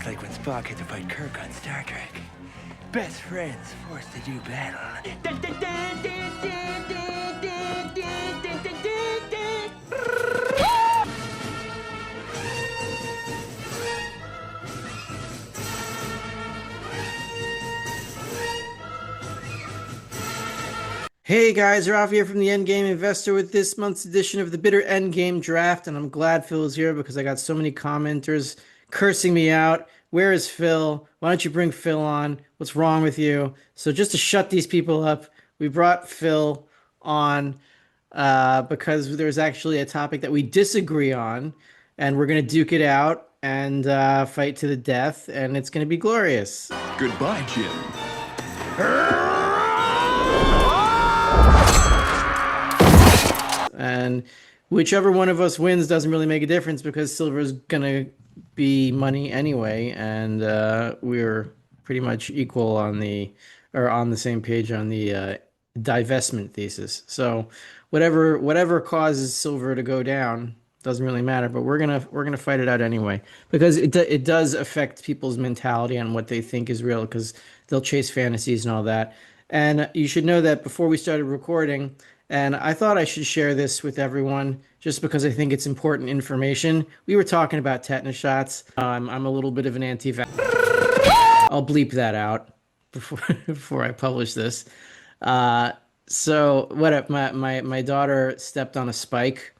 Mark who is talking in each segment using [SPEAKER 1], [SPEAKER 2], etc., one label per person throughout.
[SPEAKER 1] It's like when Spock had to fight Kirk on Star Trek. Best friends forced to do battle.
[SPEAKER 2] Hey guys, Rafi here from the Endgame Investor with this month's edition of the Bitter Endgame Draft, and I'm glad Phil is here because I got so many commenters cursing me out. Where is Phil? Why don't you bring Phil on? What's wrong with you? So just to shut these people up, we brought Phil on because there's actually a topic that we disagree on, and we're gonna duke it out and fight to the death, and it's gonna be glorious.
[SPEAKER 3] Goodbye, Jim.
[SPEAKER 2] And whichever one of us wins doesn't really make a difference because silver's gonna be money anyway, and we're pretty much equal on the same page on the divestment thesis. So whatever causes silver to go down doesn't really matter, but we're gonna fight it out anyway because it does affect people's mentality and what they think is real because they'll chase fantasies and all that. And you should know that before we started recording, and I thought I should share this with everyone just because I think it's important information. We were talking about tetanus shots. I'm a little bit of an anti-vax. I'll bleep that out before before I publish this. So what? My daughter stepped on a spike.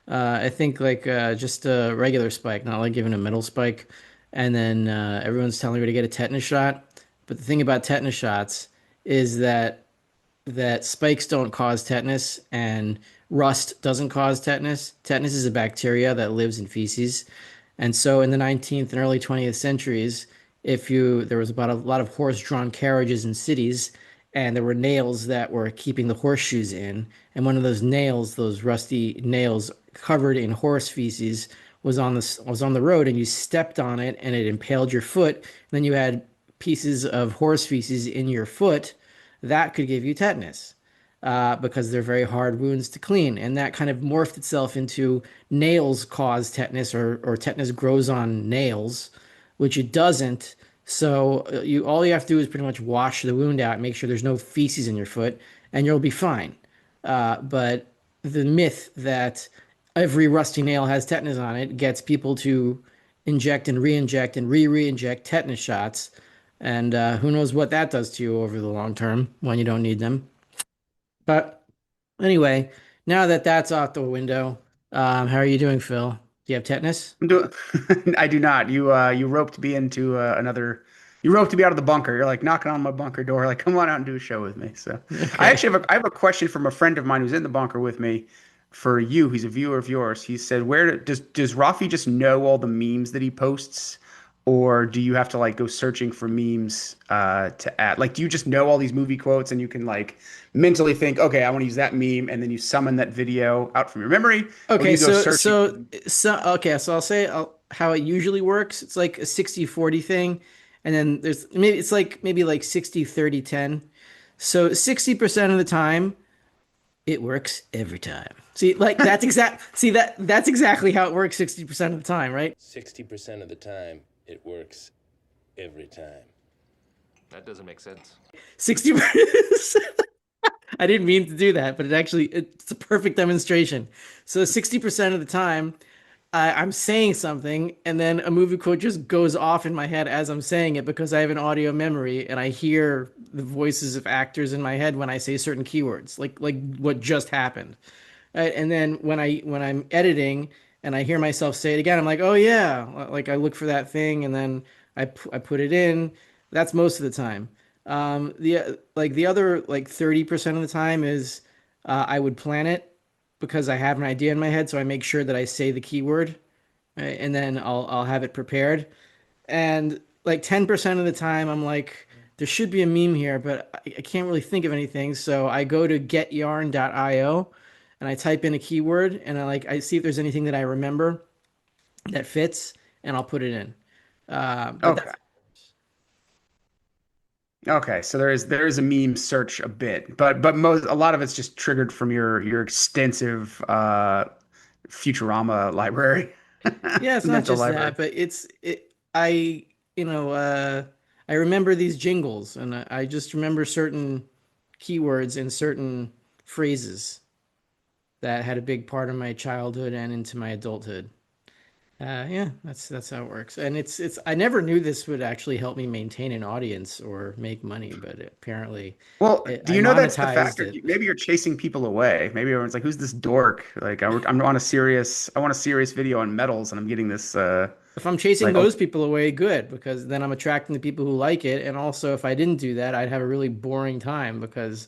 [SPEAKER 2] I think like just a regular spike, not like giving a metal spike. And then everyone's telling her to get a tetanus shot. But the thing about tetanus shots is that spikes don't cause tetanus and rust doesn't cause tetanus. Tetanus is a bacteria that lives in feces. And so in the 19th and early 20th centuries, there was about a lot of horse-drawn carriages in cities, and there were nails that were keeping the horseshoes in. And one of those nails, those rusty nails covered in horse feces, was on the road, and you stepped on it, and it impaled your foot. And then you had pieces of horse feces in your foot that could give you tetanus because they're very hard wounds to clean. And that kind of morphed itself into nails cause tetanus or tetanus grows on nails, which it doesn't. So all you have to do is pretty much wash the wound out, make sure there's no feces in your foot, and you'll be fine. But the myth that every rusty nail has tetanus on it gets people to inject and re-inject and re-inject tetanus shots, and who knows what that does to you over the long term when you don't need them. But anyway, now that that's out the window, how are you doing, Phil? Do you have tetanus?
[SPEAKER 4] I do not. You roped me into another. You roped me out of the bunker. You're like knocking on my bunker door, like, come on out and do a show with me. So I
[SPEAKER 2] Okay.
[SPEAKER 4] actually I have a question from a friend of mine who's in the bunker with me for you. He's a viewer of yours. He said, does Rafi just know all the memes that he posts, or do you have to like go searching for memes to add? Like, do you just know all these movie quotes and you can like mentally think, okay, I want to use that meme, and then you summon that video out from your memory, or do
[SPEAKER 2] Okay,
[SPEAKER 4] you go
[SPEAKER 2] so
[SPEAKER 4] searching?
[SPEAKER 2] I'll say how it usually works. It's like a 60-40 thing, and then there's maybe it's like maybe like 60-30-10. So 60% of the time it works every time. See, like that's exactly how it works 60% of the time, right?
[SPEAKER 5] 60% of the time, it works every time.
[SPEAKER 3] That doesn't make sense.
[SPEAKER 2] 60%. I didn't mean to do that, but it's a perfect demonstration. So 60% of the time, I'm saying something, and then a movie quote just goes off in my head as I'm saying it because I have an audio memory and I hear the voices of actors in my head when I say certain keywords, like what just happened. And then when I'm editing and I hear myself say it again, I'm like, oh yeah, like I look for that thing and then I put it in. That's most of the time. The other like 30% of the time is I would plan it because I have an idea in my head, so I make sure that I say the keyword, right? And then I'll have it prepared. And like 10% of the time, I'm like, there should be a meme here, but I can't really think of anything. So I go to getyarn.io and I type in a keyword and I see if there's anything that I remember that fits, and I'll put it in. But
[SPEAKER 4] Okay.
[SPEAKER 2] that's
[SPEAKER 4] Okay, so there is a meme search a bit, but a lot of it's just triggered from your extensive Futurama library,
[SPEAKER 2] Yeah, it's not
[SPEAKER 4] mental
[SPEAKER 2] just
[SPEAKER 4] library.
[SPEAKER 2] that, but it's it. I you know, I remember these jingles, and I just remember certain keywords and certain phrases that had a big part of my childhood and into my adulthood. Yeah, that's how it works. And it's I never knew this would actually help me maintain an audience or make money, but apparently
[SPEAKER 4] Well, do
[SPEAKER 2] I
[SPEAKER 4] you know that's the
[SPEAKER 2] monetized
[SPEAKER 4] factor?
[SPEAKER 2] it.
[SPEAKER 4] Maybe you're chasing people away. Maybe everyone's like, "Who's this dork?" Like, I'm on a serious, I want a serious video on metals, and I'm getting this,
[SPEAKER 2] If I'm chasing
[SPEAKER 4] like, oh,
[SPEAKER 2] those people away, good, because then I'm attracting the people who like it. And also, if I didn't do that, I'd have a really boring time because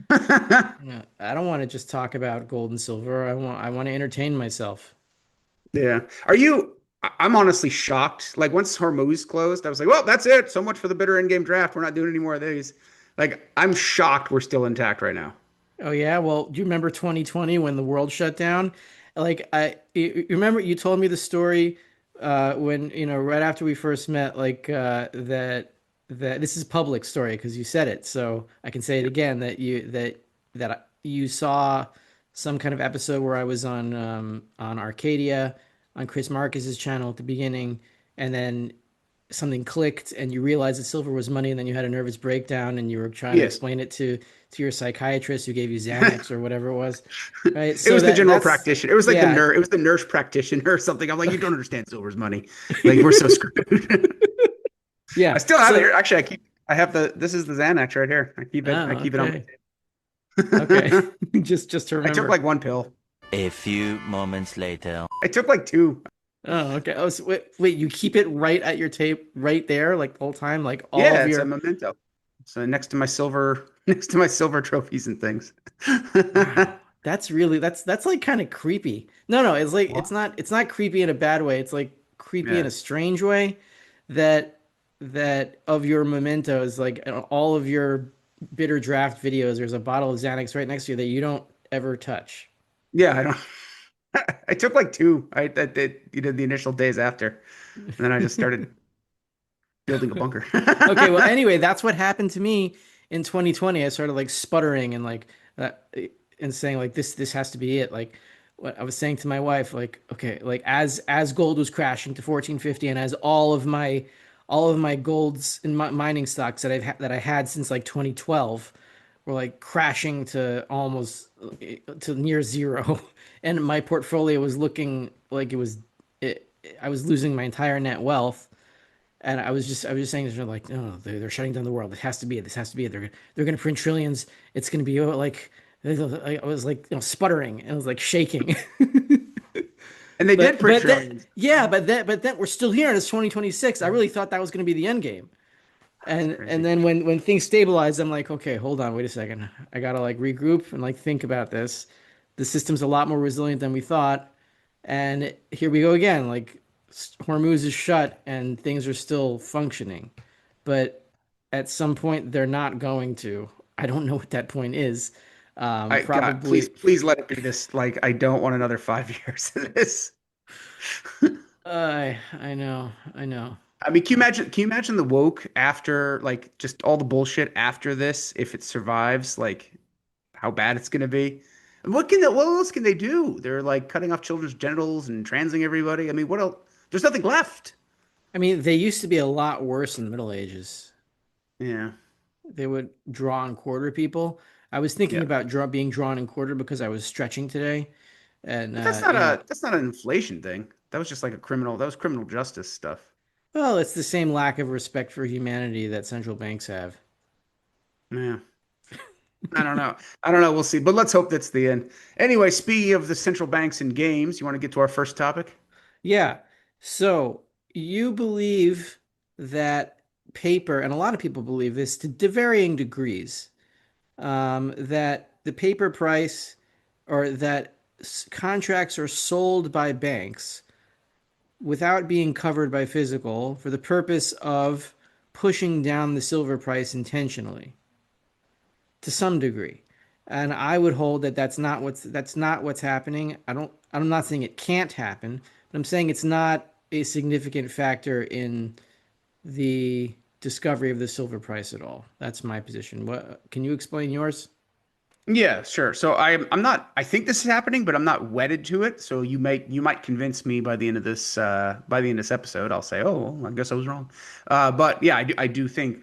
[SPEAKER 2] I don't want to just talk about gold and silver. I want to entertain myself.
[SPEAKER 4] yeah. Are you? I'm honestly shocked. Like once Hormuz closed, I was like, "Well, that's it. So much for the bitter in-game draft. We're not doing any more of these." Like, I'm shocked we're still intact right now.
[SPEAKER 2] Oh yeah, well, do you remember 2020 when the world shut down? Like you remember you told me the story when right after we first met, like that this is public story because you said it, so I can say it again that you saw some kind of episode where I was on Arcadia on Chris Marcus's channel at the beginning, and then something clicked and you realized that silver was money, and then you had a nervous breakdown and you were trying to
[SPEAKER 4] Yes.
[SPEAKER 2] explain it to your psychiatrist who gave you Xanax or whatever it was, right?
[SPEAKER 4] It
[SPEAKER 2] So
[SPEAKER 4] was the general
[SPEAKER 2] that's
[SPEAKER 4] practitioner. It was like the
[SPEAKER 2] yeah.
[SPEAKER 4] nurse. It was the nurse practitioner or something. I'm like, you don't understand silver's money. Like we're so screwed. I
[SPEAKER 2] Yeah,
[SPEAKER 4] still have it
[SPEAKER 2] so
[SPEAKER 4] here. Actually, I have the. This is the Xanax right here. I keep it. I
[SPEAKER 2] oh,
[SPEAKER 4] keep it on
[SPEAKER 2] okay,
[SPEAKER 4] my
[SPEAKER 2] okay.
[SPEAKER 4] table.
[SPEAKER 2] Just to
[SPEAKER 4] I took
[SPEAKER 2] remember.
[SPEAKER 4] like one pill.
[SPEAKER 1] A few moments later.
[SPEAKER 4] I took like two.
[SPEAKER 2] Oh, okay. Oh, so wait, you keep it right at your tape right there like the whole time, like all
[SPEAKER 4] Yeah,
[SPEAKER 2] of
[SPEAKER 4] it's a
[SPEAKER 2] your
[SPEAKER 4] memento. So next to my silver, next to my silver trophies and things.
[SPEAKER 2] wow. That's really that's like kind of creepy. No, it's like
[SPEAKER 4] What?
[SPEAKER 2] it's not creepy in a bad way. It's like creepy in
[SPEAKER 4] Yeah.
[SPEAKER 2] a strange way that that of your mementos, like all of your bitter draft videos, there's a bottle of Xanax right next to you that you don't ever touch.
[SPEAKER 4] Yeah, I don't. I took like two. I did. You did the initial days after, and then I just started building a bunker.
[SPEAKER 2] Okay, well, anyway, that's what happened to me in 2020. I started like sputtering and like uh, and saying like this has to be it. Like what I was saying to my wife, like okay, like as gold was crashing to 1450, and as all of my golds and mining stocks that I had since like 2012 were like crashing to almost to near zero, and my portfolio was looking like it, I was losing my entire net wealth. And I was just saying this, like, no, they're shutting down the world. It has to be it. This has to be it. They're gonna print trillions. It's gonna be like I was like sputtering and I was like shaking.
[SPEAKER 4] And they did print
[SPEAKER 2] But then
[SPEAKER 4] trillions.
[SPEAKER 2] yeah, but then we're still here and it's 2026. I really thought that was gonna be the end game.
[SPEAKER 4] That's
[SPEAKER 2] And
[SPEAKER 4] crazy.
[SPEAKER 2] then when things stabilize, I'm like, okay, hold on, wait a second. I gotta like regroup and like think about this. The system's a lot more resilient than we thought. And here we go again. Like Hormuz is shut and things are still functioning. But at some point they're not going to. I don't know what that point is.
[SPEAKER 4] God, please,
[SPEAKER 2] Probably
[SPEAKER 4] please let it be this. Like, I don't want another 5 years of this.
[SPEAKER 2] I know. I know.
[SPEAKER 4] I mean, can you imagine the woke after, like, just all the bullshit after this, if it survives, like, how bad it's gonna be? And what else can they do? They're like cutting off children's genitals and transing everybody. I mean, what else? There's nothing left.
[SPEAKER 2] I mean, they used to be a lot worse in the Middle Ages.
[SPEAKER 4] Yeah.
[SPEAKER 2] They would draw and quarter people. I was thinking
[SPEAKER 4] Yeah.
[SPEAKER 2] about being drawn and quartered because I was stretching today, and
[SPEAKER 4] But that's not an inflation thing. That was just like that was criminal justice stuff.
[SPEAKER 2] well, it's the same lack of respect for humanity that central banks have.
[SPEAKER 4] Yeah. I don't know. I don't know. We'll see. But let's hope that's the end. Anyway, speaking of the central banks and games, you want to get to our first topic?
[SPEAKER 2] Yeah. So you believe that paper, and a lot of people believe this to varying degrees, that the paper price or that contracts are sold by banks without being covered by physical for the purpose of pushing down the silver price intentionally to some degree. And I would hold that that's not what's happening. I'm not saying it can't happen, but I'm saying it's not a significant factor in the discovery of the silver price at all. That's my position. What can you explain yours?
[SPEAKER 4] Yeah, sure. So I'm not I think this is happening, but I'm not wedded to it. So you might convince me by the end of this episode. I'll say, "Oh, well, I guess I was wrong." But yeah, I do think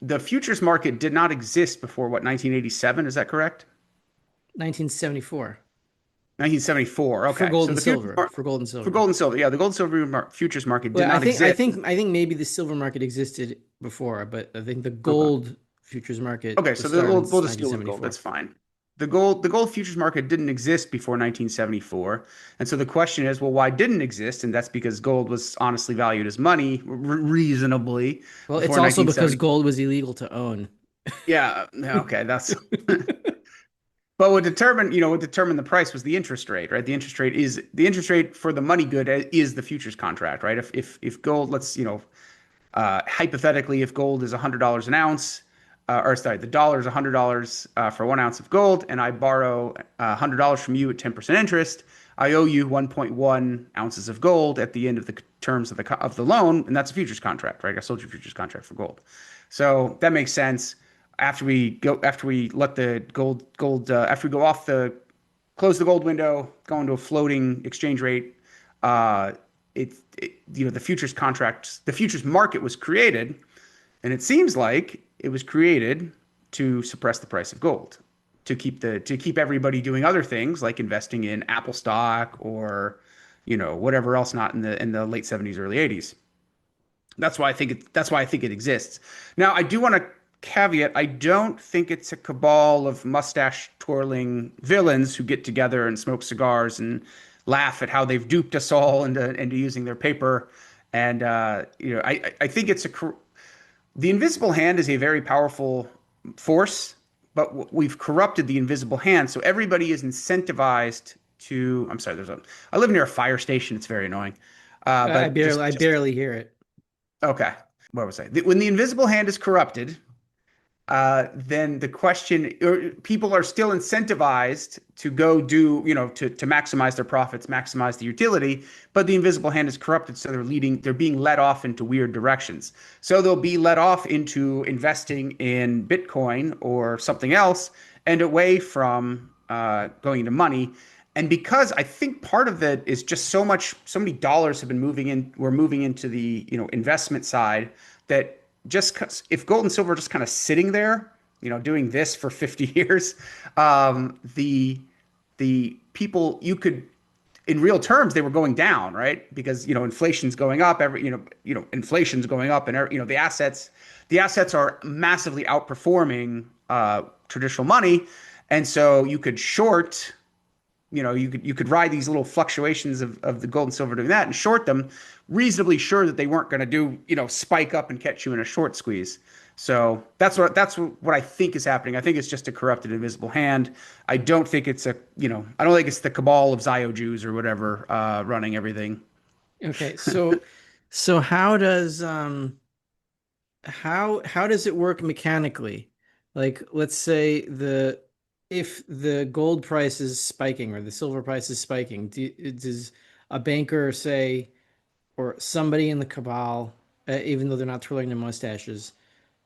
[SPEAKER 4] the futures market did not exist before what, 1987, is that correct?
[SPEAKER 2] 1974
[SPEAKER 4] 1974.
[SPEAKER 2] for
[SPEAKER 4] Okay.
[SPEAKER 2] gold
[SPEAKER 4] So
[SPEAKER 2] and
[SPEAKER 4] the futures
[SPEAKER 2] silver.
[SPEAKER 4] mar
[SPEAKER 2] For gold and
[SPEAKER 4] for
[SPEAKER 2] silver.
[SPEAKER 4] gold and silver. Yeah, the gold and silver futures market did
[SPEAKER 2] Well, I
[SPEAKER 4] not
[SPEAKER 2] think I
[SPEAKER 4] exist.
[SPEAKER 2] think I think maybe the silver market existed before, but I think the
[SPEAKER 4] Okay.
[SPEAKER 2] gold futures market
[SPEAKER 4] Okay,
[SPEAKER 2] was
[SPEAKER 4] so
[SPEAKER 2] started in
[SPEAKER 4] we'll just deal with gold.
[SPEAKER 2] 1974.
[SPEAKER 4] That's fine. The gold futures market didn't exist before 1974, and so the question is, well, why didn't it exist? And that's because gold was honestly valued as money reasonably
[SPEAKER 2] Well, it's
[SPEAKER 4] before
[SPEAKER 2] also because
[SPEAKER 4] 1970.
[SPEAKER 2] gold was illegal to own.
[SPEAKER 4] Yeah, okay, that's. But what determined the price was the interest rate, right? The interest rate for the money good is the futures contract, right? If gold, hypothetically, if gold is $100 an ounce, or sorry, the dollar is $100 for 1 ounce of gold, and I borrow $100 from you at 10% interest, I owe you 1.1 ounces of gold at the end of the terms of the loan, and that's a futures contract, right? I sold you a futures contract for gold, so that makes sense. After we let the after we go off the close the gold window, go into a floating exchange rate. Uh, the futures market was created, and it seems like it was created to suppress the price of gold, to keep everybody doing other things like investing in Apple stock or whatever else, not in the late 70s, early 80s. That's why I think it exists. Now, I do want to caveat, I don't think it's a cabal of mustache twirling villains who get together and smoke cigars and laugh at how they've duped us all into using their paper. And I think the invisible hand is a very powerful force, but we've corrupted the invisible hand, so everybody is incentivized to. I'm sorry, I live near a fire station. It's very annoying.
[SPEAKER 2] I
[SPEAKER 4] But
[SPEAKER 2] barely
[SPEAKER 4] just
[SPEAKER 2] I
[SPEAKER 4] just
[SPEAKER 2] barely hear it.
[SPEAKER 4] Okay. What was I? When the invisible hand is corrupted, then the question, or people are still incentivized to go do, to maximize their profits, maximize the utility, but the invisible hand is corrupted, so they're being led off into weird directions. So they'll be led off into investing in Bitcoin or something else and away from going into money. And because I think part of it is just so many dollars have been we're moving into the, investment side, that if gold and silver are just kind of sitting there, doing this for 50 years, the people you could, in real terms, they were going down, right? Because inflation's going up, inflation's going up, and the assets are massively outperforming traditional money, and so you could short. You could ride these little fluctuations of the gold and silver doing that and short them, reasonably sure that they weren't going to spike up and catch you in a short squeeze. So that's what I think is happening. I think it's just a corrupted invisible hand. I don't think it's the cabal of Zio Jews or whatever running everything.
[SPEAKER 2] Okay, so how does it work mechanically? Like, let's say the if the gold price is spiking or the silver price is spiking, does a banker say, or somebody in the cabal, even though they're not twirling their mustaches,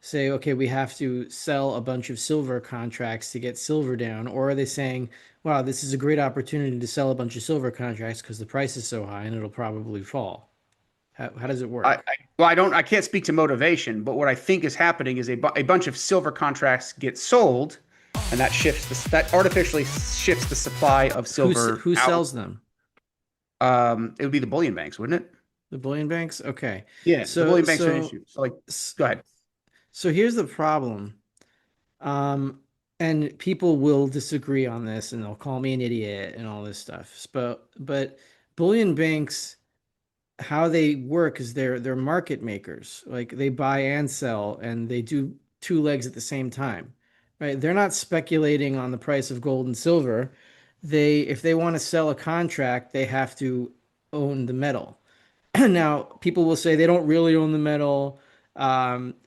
[SPEAKER 2] say, okay, we have to sell a bunch of silver contracts to get silver down? Or are they saying, wow, this is a great opportunity to sell a bunch of silver contracts because the price is so high and it'll probably fall? How does it work?
[SPEAKER 4] Well, I can't speak to motivation, but what I think is happening is a bunch of silver contracts get sold, and that artificially shifts the supply of silver
[SPEAKER 2] Who
[SPEAKER 4] out.
[SPEAKER 2] sells them?
[SPEAKER 4] It would be the bullion banks, wouldn't it?
[SPEAKER 2] The bullion banks? Okay.
[SPEAKER 4] Yeah, the
[SPEAKER 2] So
[SPEAKER 4] bullion banks are an
[SPEAKER 2] so
[SPEAKER 4] issue. So, go ahead.
[SPEAKER 2] so here's the problem. Um, and people will disagree on this and they'll call me an idiot and all this stuff. But bullion banks, how they work is they're market makers. Like they buy and sell and they do two legs at the same time. Right? They're not speculating on the price of gold and silver. If they want to sell a contract, they have to own the metal. Now, people will say they don't really own the metal,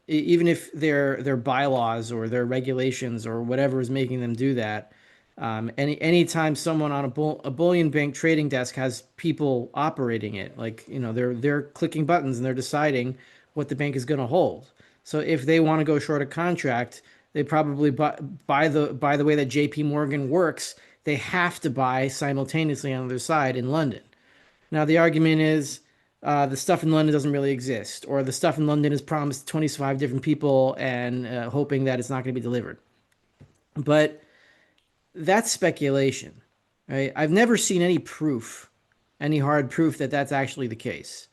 [SPEAKER 2] even if their bylaws or their regulations or whatever is making them do that. Anytime someone on a bullion bank trading desk has people operating it, like they're clicking buttons and they're deciding what the bank is going to hold. So if they want to go short a contract, They probably by the way that JP Morgan works, they have to buy simultaneously on the other side in London. Now, the argument is the stuff in London doesn't really exist, or the stuff in London is promised 25 different people and hoping that it's not going to be delivered. But that's speculation, right? I've never seen any proof, any hard proof that that's actually the case.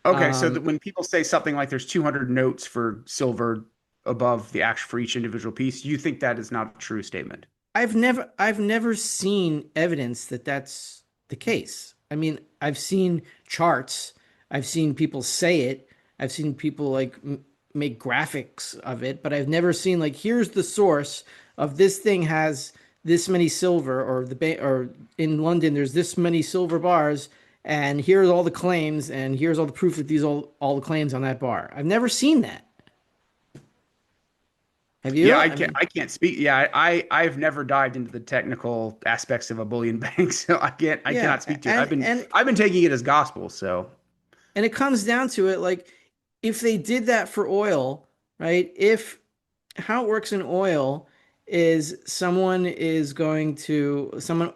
[SPEAKER 4] Okay, so that when people say something like there's 200 notes for silver above the actual for each individual piece, you think that is not a true statement?
[SPEAKER 2] I've never seen evidence that that's the case. I mean, I've seen charts, I've seen people say it, I've seen people like make graphics of it, but I've never seen like here's the source of this thing has this many silver, or or in London there's this many silver bars, and here's all the claims, and here's all the proof that these all the claims on that bar. I've never seen that. Have you?
[SPEAKER 4] Yeah,
[SPEAKER 2] I mean,
[SPEAKER 4] I can't speak. Yeah, I've never dived into the technical aspects of a bullion bank, so I
[SPEAKER 2] yeah,
[SPEAKER 4] cannot speak to it.
[SPEAKER 2] and
[SPEAKER 4] I've been taking it as gospel. So
[SPEAKER 2] And it comes down to it, like if they did that for oil, right? If how it works in oil is someone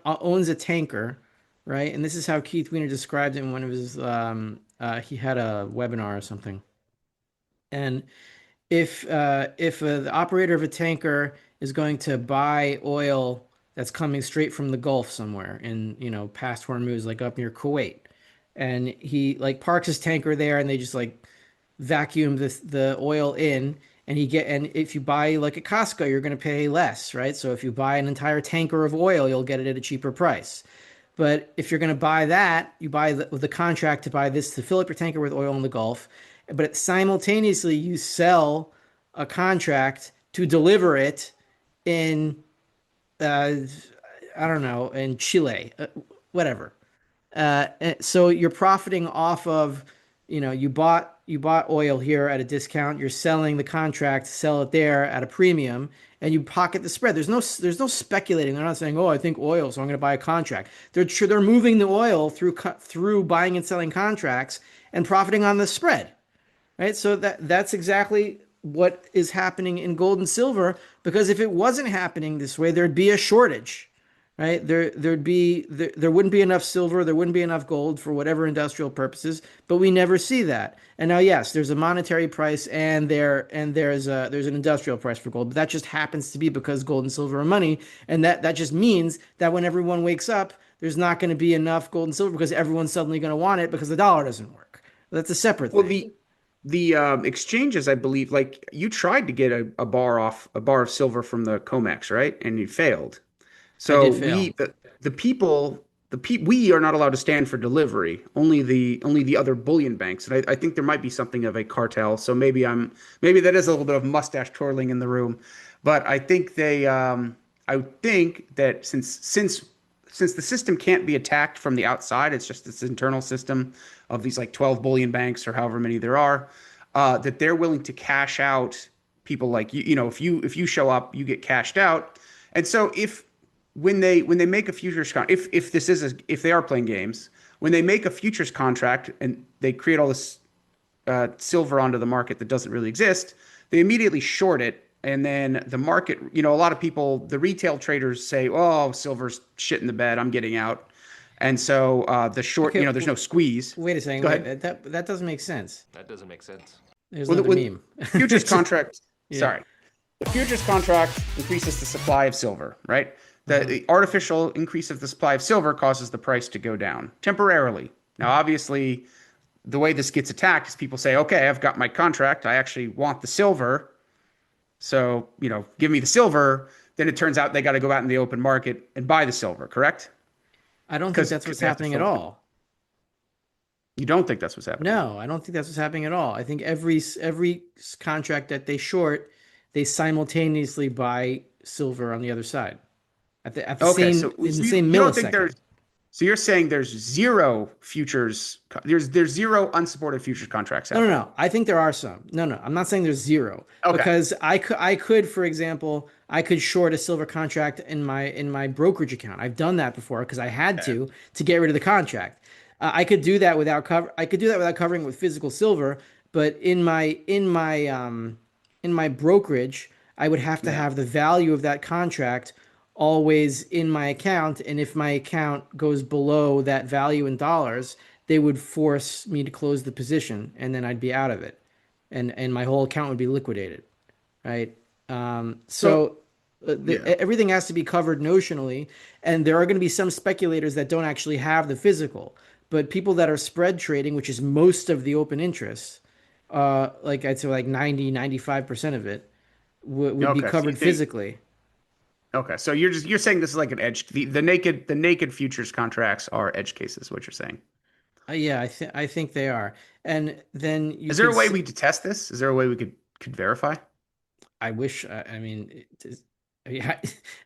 [SPEAKER 2] owns a tanker, right? And this is how Keith Weiner described it in one of his he had a webinar or something. And if the operator of a tanker is going to buy oil that's coming straight from the Gulf somewhere in, past Hormuz, like up near Kuwait, and he like parks his tanker there, and they just like vacuum the oil in, and if you buy like at Costco, you're going to pay less, right? So if you buy an entire tanker of oil, you'll get it at a cheaper price. But if you're going to buy that, you buy the contract to buy this to fill up your tanker with oil in the Gulf, but simultaneously you sell a contract to deliver it in I don't know, in Chile, whatever. So you're profiting off of, you bought oil here at a discount. You're selling the contract to sell it there at a premium, and you pocket the spread. There's no speculating. They're not saying, oh, I think oil, so I'm going to buy a contract. They're moving the oil through buying and selling contracts and profiting on the spread, right? So that's exactly what is happening in gold and silver. Because if it wasn't happening this way, there'd be a shortage. Right, there wouldn't be enough silver, there wouldn't be enough gold for whatever industrial purposes, but we never see that. And now, yes, there's a monetary price, and there's an industrial price for gold, but that just happens to be because gold and silver are money, and that just means that when everyone wakes up, there's not going to be enough gold and silver because everyone's suddenly going to want it because the dollar doesn't work. That's a separate
[SPEAKER 4] well,
[SPEAKER 2] thing.
[SPEAKER 4] the exchanges, I believe, like you tried to get a bar of silver from the Comex, right? And you failed.
[SPEAKER 2] I
[SPEAKER 4] So
[SPEAKER 2] did fail.
[SPEAKER 4] we are not allowed to stand for delivery. Only the other bullion banks, and I think there might be something of a cartel. So maybe that is a little bit of mustache twirling in the room, but I think I think that since the system can't be attacked from the outside, it's just this internal system of these like 12 bullion banks or however many there are, that they're willing to cash out people like you. If you show up, you get cashed out, and so when they make a futures contract, if they are playing games, when they make a futures contract and they create all this silver onto the market that doesn't really exist, they immediately short it, and then the market, a lot of people, the retail traders say, "Oh, silver's shit in the bed, I'm getting out," and so the short,
[SPEAKER 2] Okay,
[SPEAKER 4] there's no squeeze.
[SPEAKER 2] wait a second.
[SPEAKER 4] Go
[SPEAKER 2] Wait,
[SPEAKER 4] ahead.
[SPEAKER 2] that doesn't make sense.
[SPEAKER 3] That doesn't make sense.
[SPEAKER 2] There's
[SPEAKER 4] Well,
[SPEAKER 2] another meme.
[SPEAKER 4] futures contract.
[SPEAKER 2] Yeah.
[SPEAKER 4] Sorry, the futures contract increases the supply of silver, right? The artificial increase of the supply of silver causes the price to go down temporarily. Now, obviously, the way this gets attacked is people say, "Okay, I've got my contract. I actually want the silver. So, give me the silver." Then it turns out they got to go out in the open market and buy the silver, correct?
[SPEAKER 2] I don't think
[SPEAKER 4] 'Cause
[SPEAKER 2] that's what's
[SPEAKER 4] they have to
[SPEAKER 2] happening at
[SPEAKER 4] fill it.
[SPEAKER 2] all.
[SPEAKER 4] You don't think that's what's happening?
[SPEAKER 2] No, I don't think that's what's happening at all. I think every contract that they short, they simultaneously buy silver on the other side at the
[SPEAKER 4] Okay,
[SPEAKER 2] same
[SPEAKER 4] so
[SPEAKER 2] in the
[SPEAKER 4] you,
[SPEAKER 2] same
[SPEAKER 4] you don't think
[SPEAKER 2] millisecond.
[SPEAKER 4] so you're saying there's zero futures, there's zero unsupported futures contracts out
[SPEAKER 2] No, no,
[SPEAKER 4] there.
[SPEAKER 2] no. I think there are some. No, no. I'm not saying there's zero
[SPEAKER 4] Okay.
[SPEAKER 2] because I could, for example, I could short a silver contract in my brokerage account. I've done that before because I had to get rid of the contract. I could do that without cover. I could do that without covering with physical silver. But in my brokerage, I would have to
[SPEAKER 4] Yeah.
[SPEAKER 2] have the value of that contract always in my account. And if my account goes below that value in dollars, they would force me to close the position and then I'd be out of it. And my whole account would be liquidated, right?
[SPEAKER 4] So
[SPEAKER 2] So
[SPEAKER 4] yeah.
[SPEAKER 2] everything has to be covered notionally, and there are going to be some speculators that don't actually have the physical, but people that are spread trading, which is most of the open interest, like I'd say like 90, 95% of it would be
[SPEAKER 4] Okay. So you
[SPEAKER 2] covered
[SPEAKER 4] think
[SPEAKER 2] physically.
[SPEAKER 4] okay. So you're saying this is like an edge. The naked futures contracts are edge cases. What you're saying?
[SPEAKER 2] Yeah, I think they are. And then you
[SPEAKER 4] Is there
[SPEAKER 2] could
[SPEAKER 4] a way we could test this? Is there a way we could verify?
[SPEAKER 2] I wish. I mean, yeah,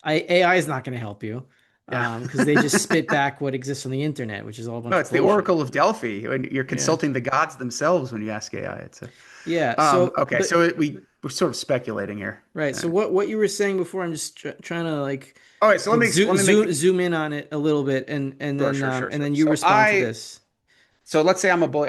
[SPEAKER 2] AI is not going to help you
[SPEAKER 4] Yeah.
[SPEAKER 2] because they just spit back what exists on the internet, which is all a
[SPEAKER 4] No,
[SPEAKER 2] bunch of
[SPEAKER 4] it's the
[SPEAKER 2] bullshit.
[SPEAKER 4] Oracle of Delphi. When you're
[SPEAKER 2] Yeah,
[SPEAKER 4] consulting the gods themselves when you ask AI. It's a
[SPEAKER 2] yeah. So,
[SPEAKER 4] okay.
[SPEAKER 2] but
[SPEAKER 4] So we're sort of speculating here.
[SPEAKER 2] right.
[SPEAKER 4] All
[SPEAKER 2] So
[SPEAKER 4] right.
[SPEAKER 2] what you were saying before, I'm just trying to
[SPEAKER 4] All right. So
[SPEAKER 2] like
[SPEAKER 4] let me make the
[SPEAKER 2] zoom in on it a little bit, and then you
[SPEAKER 4] So
[SPEAKER 2] respond to this.
[SPEAKER 4] let's say I'm a bully.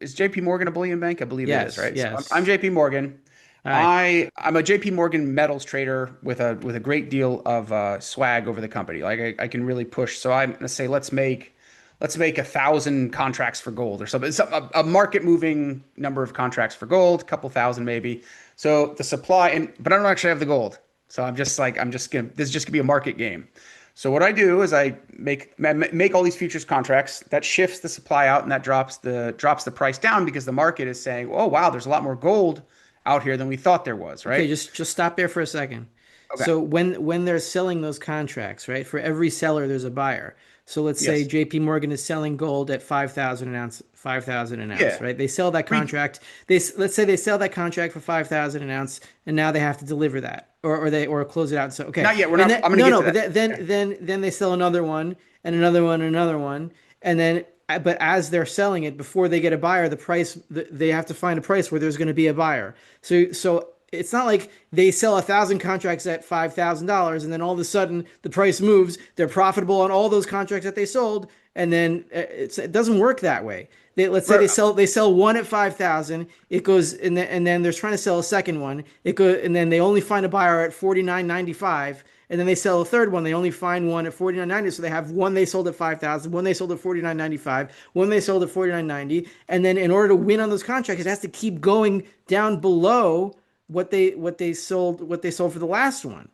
[SPEAKER 4] Is JP Morgan a bullion bank? I believe it is,
[SPEAKER 2] Yes,
[SPEAKER 4] right? So I'm
[SPEAKER 2] yes.
[SPEAKER 4] JP Morgan.
[SPEAKER 2] All right.
[SPEAKER 4] I'm a JP Morgan metals trader with a great deal of swag over the company. Like I can really push. So I'm gonna say let's make 1,000 contracts for gold or something. A market moving number of contracts for gold, a couple thousand maybe. So the supply but I don't actually have the gold. So I'm just gonna this is just gonna be a market game. So what I do is I make all these futures contracts that shifts the supply out and that drops the price down because the market is saying, oh wow, there's a lot more gold out here than we thought there was,
[SPEAKER 2] Okay,
[SPEAKER 4] right?
[SPEAKER 2] just stop there for a second.
[SPEAKER 4] Okay.
[SPEAKER 2] So when they're selling those contracts, right? For every seller, there's a buyer. So let's say
[SPEAKER 4] Yes.
[SPEAKER 2] JP Morgan is selling gold at 5,000 an ounce, 5,000 an ounce,
[SPEAKER 4] Yeah.
[SPEAKER 2] right? They sell that
[SPEAKER 4] Re-
[SPEAKER 2] contract. Let's say they sell that contract for 5,000 an ounce, and now they have to deliver that, or close it out. So okay,
[SPEAKER 4] Not yet. We're
[SPEAKER 2] and
[SPEAKER 4] not.
[SPEAKER 2] then
[SPEAKER 4] I'm going to
[SPEAKER 2] no,
[SPEAKER 4] get
[SPEAKER 2] no,
[SPEAKER 4] to
[SPEAKER 2] but
[SPEAKER 4] that.
[SPEAKER 2] then they sell another one and another one and another one, and then but as they're selling it before they get a buyer, they have to find a price where there's going to be a buyer. So it's not like they sell 1,000 contracts at $5,000 and then all of a sudden the price moves. They're profitable on all those contracts that they sold, and then it doesn't work that way. Let's say
[SPEAKER 4] Right.
[SPEAKER 2] they sell one at 5,000. It goes and then they're trying to sell a second one. It goes and then they only find a buyer at 49.95. And then they sell a third one. They only find one at 49.90. So they have one they sold at 5,000, one they sold at 49.95, one they sold at 49.90. And then in order to win on those contracts, it has to keep going down below what they sold for the last one.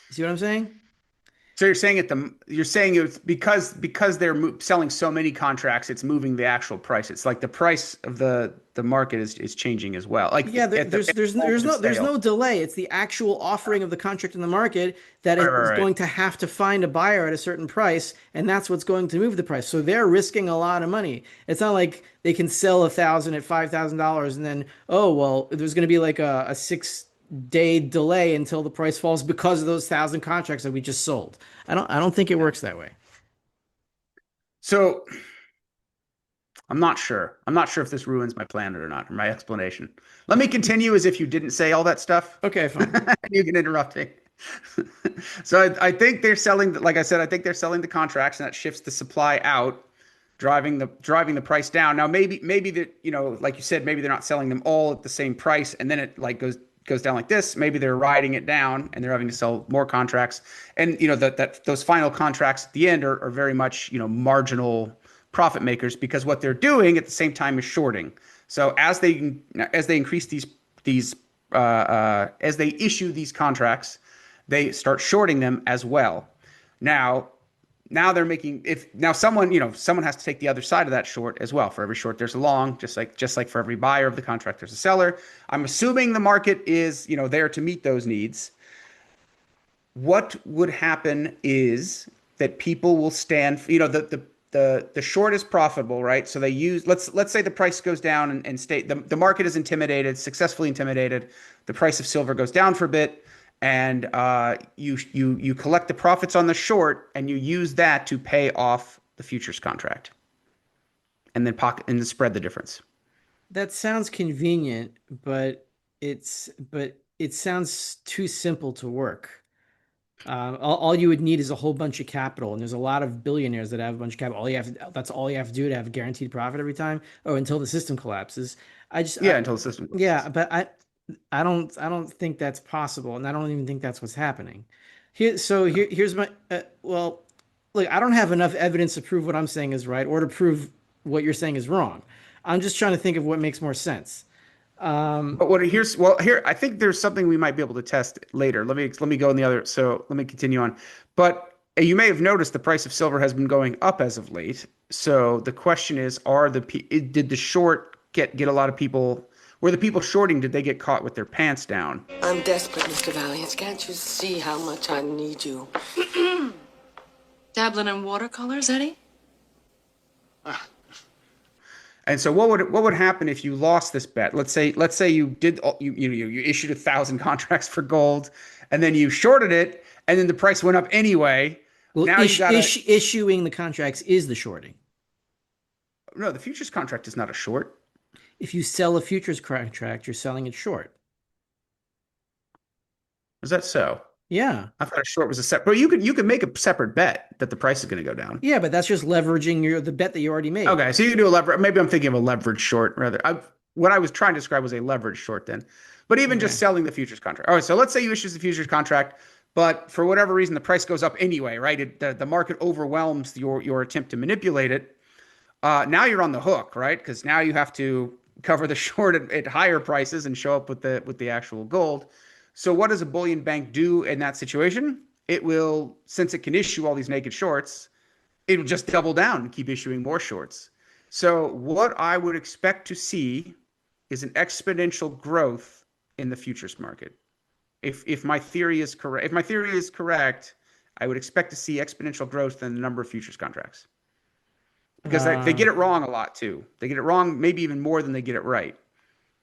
[SPEAKER 2] You see what I'm saying?
[SPEAKER 4] So you're saying it's because they're selling so many contracts, it's moving the actual price. It's like the price of the market is changing as well. Like
[SPEAKER 2] Yeah,
[SPEAKER 4] at the
[SPEAKER 2] there's
[SPEAKER 4] moment of
[SPEAKER 2] there's
[SPEAKER 4] sale.
[SPEAKER 2] no delay. It's the actual offering of the contract in the market that
[SPEAKER 4] Right,
[SPEAKER 2] is
[SPEAKER 4] right, right.
[SPEAKER 2] going to have to find a buyer at a certain price, and that's what's going to move the price. So they're risking a lot of money. It's not like they can sell 1,000 at $5,000 and then oh well, there's going to be like a 6-day delay until the price falls because of those 1,000 contracts that we just sold. I don't think it works that way.
[SPEAKER 4] So I'm not sure. I'm not sure if this ruins my plan or not, or my explanation. Let me continue as if you didn't say all that stuff.
[SPEAKER 2] Okay, fine.
[SPEAKER 4] You can interrupt me. So I think they're selling, like I said, I think they're selling the contracts, and that shifts the supply out, driving the price down. Now maybe that like you said, maybe they're not selling them all at the same price, and then it like goes down like this. Maybe they're riding it down, and they're having to sell more contracts, and that those final contracts at the end are very much marginal profit makers because what they're doing at the same time is shorting. So as they increase these as they issue these contracts, they start shorting them as well. Now, now they're making if now someone has to take the other side of that short as well. For every short, there's a long, just like for every buyer of the contract, there's a seller. I'm assuming the market is there to meet those needs. What would happen is that people will stand. The short is profitable, right? So they use let's say the price goes down and stay the market is intimidated, successfully intimidated. The price of silver goes down for a bit, and you collect the profits on the short, and you use that to pay off the futures contract, and then spread the difference.
[SPEAKER 2] That sounds convenient, but it sounds too simple to work. All you would need is a whole bunch of capital, and there's a lot of billionaires that have a bunch of capital. That's all you have to do to have guaranteed profit every time, or until the system collapses.
[SPEAKER 4] Yeah, until the system
[SPEAKER 2] Yeah,
[SPEAKER 4] collapses.
[SPEAKER 2] but I don't think that's possible, and I don't even think that's what's happening. Here's my well, look, I don't have enough evidence to prove what I'm saying is right or to prove what you're saying is wrong. I'm just trying to think of what makes more sense.
[SPEAKER 4] But what here's well here I think there's something we might be able to test later. Let me go in the other. So let me continue on. But you may have noticed the price of silver has been going up as of late. So the question is, did the short get a lot of people? Were the people shorting? Did they get caught with their pants down?
[SPEAKER 6] I'm desperate, Mr. Valiant. Can't you see how much I need you?
[SPEAKER 7] Dabbling in watercolors, Eddie?
[SPEAKER 4] And so what would happen if you lost this bet? Let's say you did you issued 1,000 contracts for gold, and then you shorted it, and then the price went up anyway.
[SPEAKER 2] Well,
[SPEAKER 4] Now you gotta
[SPEAKER 2] issuing the contracts is the shorting.
[SPEAKER 4] no, the futures contract is not a short.
[SPEAKER 2] If you sell a futures contract, you're selling it short.
[SPEAKER 4] Is that so?
[SPEAKER 2] Yeah.
[SPEAKER 4] I thought a short was a separate. But you could make a separate bet that the price is going to go down.
[SPEAKER 2] Yeah, but that's just leveraging the bet that you already made.
[SPEAKER 4] Okay, so you can do a lever. Maybe I'm thinking of a leverage short rather. What I was trying to describe was a leverage short then. But even
[SPEAKER 2] Okay.
[SPEAKER 4] just selling the futures contract. All right, so let's say you issue the futures contract, but for whatever reason the price goes up anyway, right? The market overwhelms your attempt to manipulate it. Now you're on the hook, right? Because now you have to cover the short at higher prices and show up with the actual gold. So what does a bullion bank do in that situation? It will, since it can issue all these naked shorts, it'll just double down and keep issuing more shorts. So what I would expect to see is an exponential growth in the futures market. If my theory is correct, I would expect to see exponential growth in the number of futures contracts because they
[SPEAKER 2] Uh,
[SPEAKER 4] get it wrong a lot too. They get it wrong maybe even more than they get it right.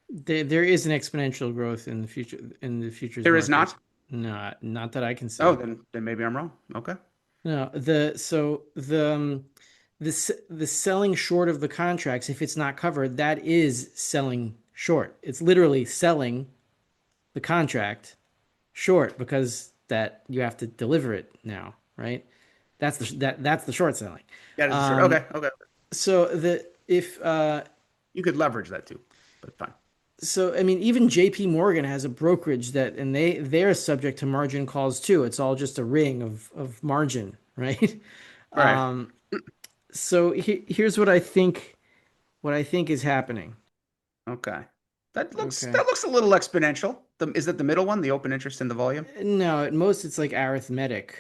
[SPEAKER 2] there is an exponential growth in the futures
[SPEAKER 4] There is
[SPEAKER 2] market.
[SPEAKER 4] not.
[SPEAKER 2] No, not that I can
[SPEAKER 4] Oh,
[SPEAKER 2] see.
[SPEAKER 4] then maybe I'm wrong. Okay.
[SPEAKER 2] No, the selling short of the contracts, if it's not covered, that is selling short. It's literally selling the contract short because that you have to deliver it now, right? That's the short selling.
[SPEAKER 4] That is a short.
[SPEAKER 2] Um,
[SPEAKER 4] Okay. Okay.
[SPEAKER 2] so the if
[SPEAKER 4] You could leverage that too, but fine.
[SPEAKER 2] So I mean, even J.P. Morgan has a brokerage that, and they're subject to margin calls too. It's all just a ring of margin, right?
[SPEAKER 4] Right.
[SPEAKER 2] Um, so here's what I think. What I think is happening.
[SPEAKER 4] Okay. That looks
[SPEAKER 2] Okay.
[SPEAKER 4] that looks a little exponential. Is that the middle one, the open interest in the volume?
[SPEAKER 2] No, at most it's like arithmetic,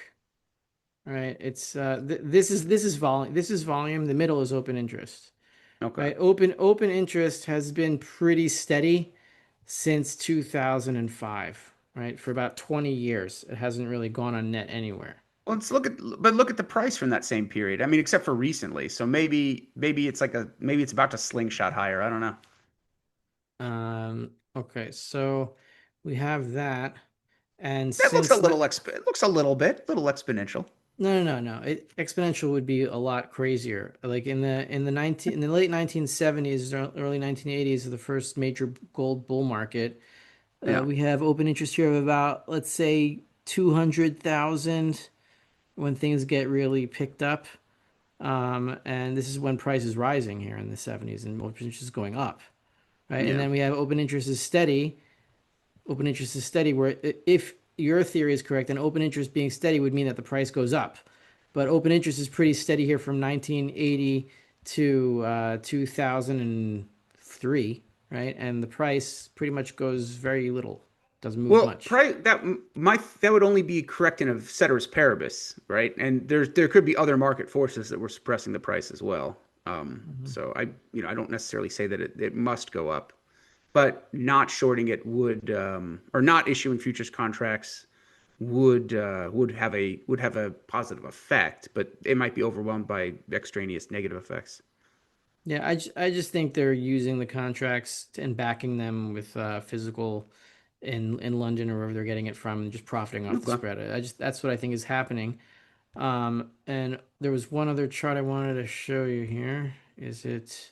[SPEAKER 2] right? It's this is volume. This is volume. The middle is open interest,
[SPEAKER 4] Okay.
[SPEAKER 2] right? Open interest has been pretty steady since 2005, right? For about 20 years. It hasn't really gone on net anywhere.
[SPEAKER 4] Well, look at the price from that same period. I mean, except for recently. So maybe maybe it's about to slingshot higher. I don't know.
[SPEAKER 2] Okay, so we have that. And
[SPEAKER 4] That looks a
[SPEAKER 2] since
[SPEAKER 4] little it looks a little exponential.
[SPEAKER 2] no. Exponential would be a lot crazier. Like in the late 1970s, early 1980s, the first major gold bull market,
[SPEAKER 4] Yeah.
[SPEAKER 2] we have open interest here of about, let's say, 200,000 when things get really picked up. And this is when price is rising here in the 70s and open interest is going up, right? And
[SPEAKER 4] Yeah.
[SPEAKER 2] then we have open interest is steady. Open interest is steady, where if your theory is correct, then open interest being steady would mean that the price goes up. But open interest is pretty steady here from 1980 to 2003, right? And the price pretty much goes very little, doesn't move
[SPEAKER 4] Well,
[SPEAKER 2] much.
[SPEAKER 4] price that would only be correct in a ceteris paribus, right? And there could be other market forces that were suppressing the price as well. So I don't necessarily say that it must go up, but not shorting it would, or not issuing futures contracts would have a positive effect, but it might be overwhelmed by extraneous negative effects.
[SPEAKER 2] Yeah, I just think they're using the contracts and backing them with physical in London or wherever they're getting it from, and just profiting off the
[SPEAKER 4] Okay.
[SPEAKER 2] spread. That's what I think is happening. And there was one other chart I wanted to show you here. Is it?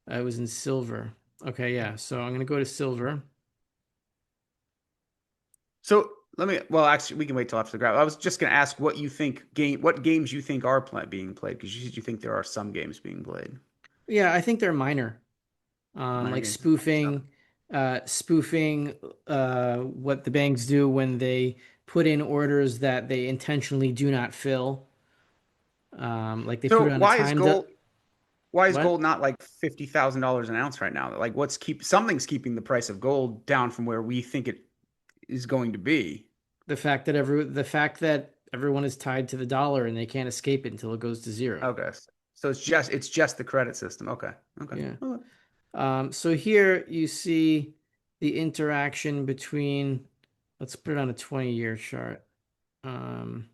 [SPEAKER 2] It was in silver. Okay, yeah. So I'm gonna go to silver.
[SPEAKER 4] So let me. Well, actually, we can wait till after the graph. I was just going to ask what you think what games you think are being played, because you think there are some games being played,
[SPEAKER 2] Yeah, I think they're minor.
[SPEAKER 4] minor
[SPEAKER 2] Like
[SPEAKER 4] games.
[SPEAKER 2] spoofing what the banks do when they put in orders that they intentionally do not fill. Like they
[SPEAKER 4] So
[SPEAKER 2] put it on a
[SPEAKER 4] why is
[SPEAKER 2] timed.
[SPEAKER 4] gold? Why is
[SPEAKER 2] What?
[SPEAKER 4] gold not like $50,000 an ounce right now? Like, something's keeping the price of gold down from where we think it is going to be.
[SPEAKER 2] The fact that everyone is tied to the dollar and they can't escape it until it goes to zero.
[SPEAKER 4] Okay, so it's just the credit system. Okay, okay.
[SPEAKER 2] Yeah.
[SPEAKER 4] Okay.
[SPEAKER 2] So here you see the interaction between, let's put it on a 20-year chart, um,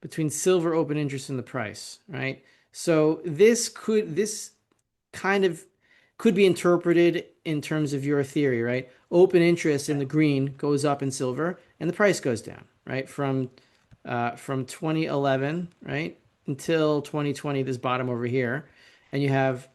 [SPEAKER 2] between silver open interest and the price, right? So this kind of could be interpreted in terms of your theory, right? Open interest in the green goes up in silver and the price goes down, right? From 2011, right, until 2020, this bottom over here, and you have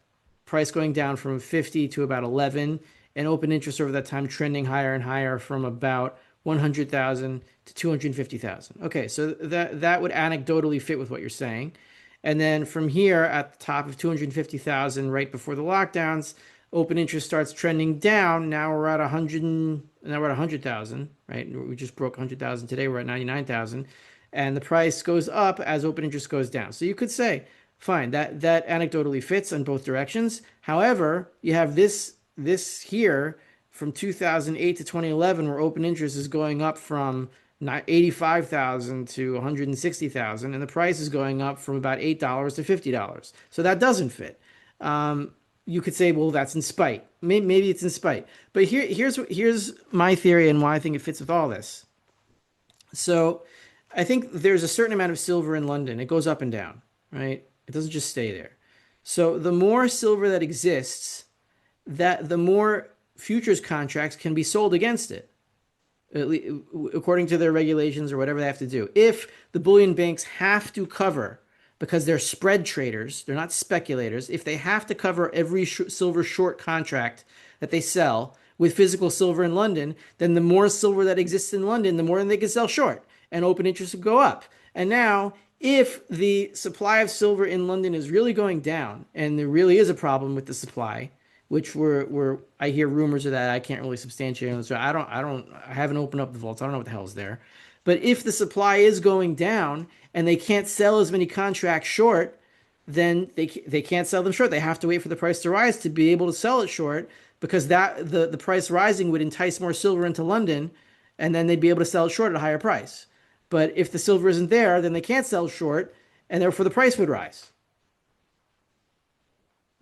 [SPEAKER 2] price going down from 50 to about 11, and open interest over that time trending higher and higher from about 100,000 to 250,000. Okay, so that would anecdotally fit with what you're saying. And then from here at the top of 250,000 right before the lockdowns, open interest starts trending down. Now we're at 100, now we're at 100,000, right? We just broke 100,000 today. We're at 99,000, and the price goes up as open interest goes down. So you could say, fine, that anecdotally fits in both directions. However, you have this here from 2008 to 2011, where open interest is going up from 85,000 to 160,000, and the price is going up from about $8 to $50. So that doesn't fit. You could say, well, that's in spite. Maybe it's in spite. But here's my theory and why I think it fits with all this. So I think there's a certain amount of silver in London. It goes up and down, right? It doesn't just stay there. So the more silver that exists, that the more futures contracts can be sold against it, according to their regulations or whatever they have to do. If the bullion banks have to cover, because they're spread traders, they're not speculators, if they have to cover every silver short contract that they sell with physical silver in London, then the more silver that exists in London, the more they can sell short, and open interest will go up. And now, if the supply of silver in London is really going down, and there really is a problem with the supply, which I hear rumors of that. I can't really substantiate it. So I haven't opened up the vaults. I don't know what the hell is there. But if the supply is going down and they can't sell as many contracts short, then they can't sell them short. They have to wait for the price to rise to be able to sell it short, because that the price rising would entice more silver into London, and then they'd be able to sell it short at a higher price. But if the silver isn't there, then they can't sell short, and therefore the price would rise.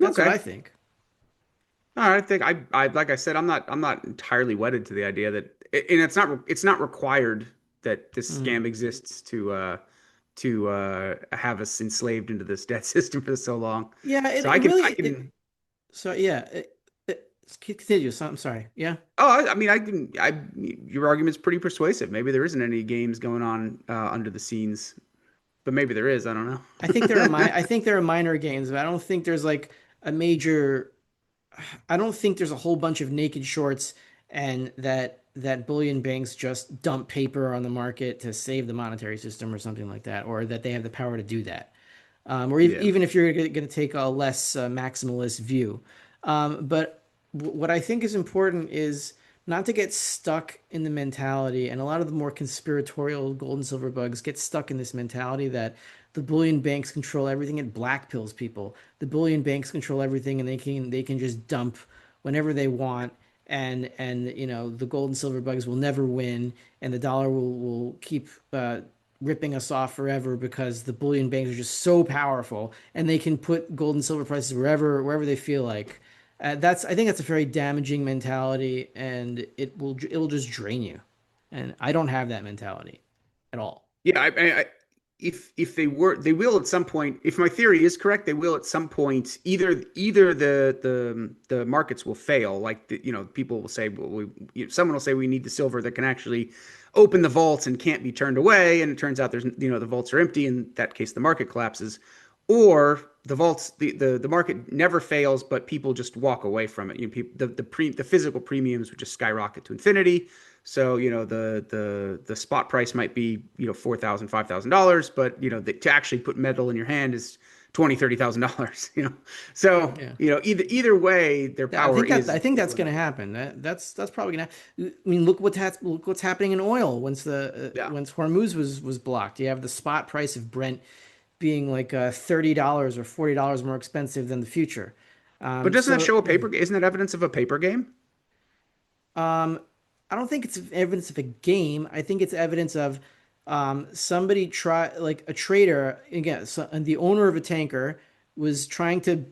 [SPEAKER 2] That's what
[SPEAKER 4] Okay.
[SPEAKER 2] I think.
[SPEAKER 4] I think I like I said, I'm not entirely wedded to the idea that, and it's not required that this
[SPEAKER 2] Mm.
[SPEAKER 4] scam exists to have us enslaved into this debt system for so long.
[SPEAKER 2] Yeah,
[SPEAKER 4] So
[SPEAKER 2] it
[SPEAKER 4] I
[SPEAKER 2] really
[SPEAKER 4] can.
[SPEAKER 2] so yeah, continue. So I'm sorry. Yeah.
[SPEAKER 4] Oh, I mean, your argument's pretty persuasive. Maybe there isn't any games going on under the scenes, but maybe there is. I don't
[SPEAKER 2] I
[SPEAKER 4] know.
[SPEAKER 2] think there are minor gains, but I don't think there's like a major I don't think there's a whole bunch of naked shorts and that bullion banks just dump paper on the market to save the monetary system or something like that, or that they have the power to do that. Or
[SPEAKER 4] Yeah.
[SPEAKER 2] even if you're going to take a less maximalist view. But what I think is important is not to get stuck in the mentality, and a lot of the more conspiratorial gold and silver bugs get stuck in this mentality that the bullion banks control everything. It black pills people. The bullion banks control everything, and they can just dump whenever they want. And the gold and silver bugs will never win, and the dollar will keep ripping us off forever because the bullion banks are just so powerful, and they can put gold and silver prices wherever they feel like. I think that's a very damaging mentality, and it will just drain you. And I don't have that mentality at all.
[SPEAKER 4] Yeah, if they will at some point. If my theory is correct, they will at some point. Either the markets will fail, like people will say, well, someone will say we need the silver that can actually open the vaults and can't be turned away, and it turns out the vaults are empty. In that case, the market collapses, or the market never fails, but people just walk away from it. People, the physical premiums would just skyrocket to infinity. So, the spot price might be, $4,000, $5,000, but to actually put metal in your hand is $20,000, $30,000. So,
[SPEAKER 2] Yeah.
[SPEAKER 4] either way, their
[SPEAKER 2] Yeah,
[SPEAKER 4] power is
[SPEAKER 2] I think that's going to
[SPEAKER 4] limited.
[SPEAKER 2] happen. That's probably going to. I mean, look what's happening in oil
[SPEAKER 4] Yeah.
[SPEAKER 2] once Hormuz was blocked. You have the spot price of Brent being like $30 or $40 more expensive than the future.
[SPEAKER 4] But doesn't that
[SPEAKER 2] So
[SPEAKER 4] show isn't that evidence of a paper game?
[SPEAKER 2] I don't think it's evidence of a game. I think it's evidence of somebody try like a trader again. So, and the owner of a tanker was trying to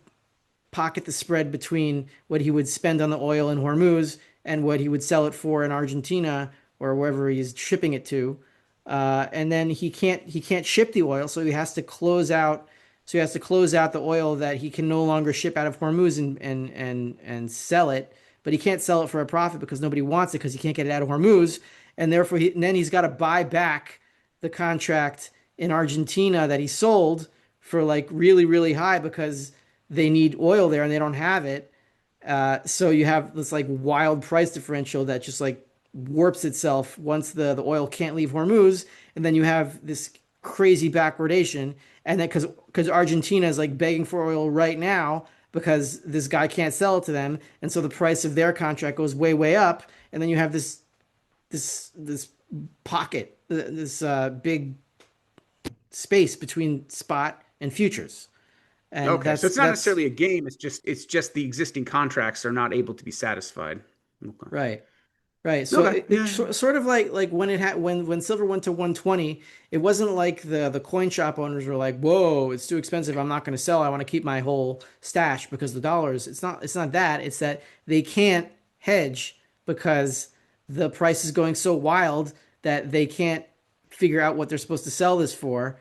[SPEAKER 2] pocket the spread between what he would spend on the oil in Hormuz and what he would sell it for in Argentina or wherever he's shipping it to. And then he can't ship the oil, so he has to close out. So he has to close out the oil that he can no longer ship out of Hormuz and sell it, but he can't sell it for a profit because nobody wants it because he can't get it out of Hormuz, and therefore and then he's got to buy back the contract in Argentina that he sold for like really really high because they need oil there and they don't have it. So you have this like wild price differential that just like warps itself once the oil can't leave Hormuz, and then you have this crazy backwardation, and then because Argentina is like begging for oil right now because this guy can't sell it to them, and so the price of their contract goes way up, and then you have this pocket, this big space between spot and futures, and
[SPEAKER 4] Okay, so it's not
[SPEAKER 2] that's
[SPEAKER 4] necessarily a game. It's just the existing contracts are not able to be satisfied. Okay.
[SPEAKER 2] right. Right. So
[SPEAKER 4] Okay. Yeah.
[SPEAKER 2] sort of like when it had when silver went to 120, it wasn't like the coin shop owners were like, "Whoa, it's too expensive. I'm not going to sell. I want to keep my whole stash because the dollars." It's not that. It's that they can't hedge because the price is going so wild that they can't figure out what they're supposed to sell this for,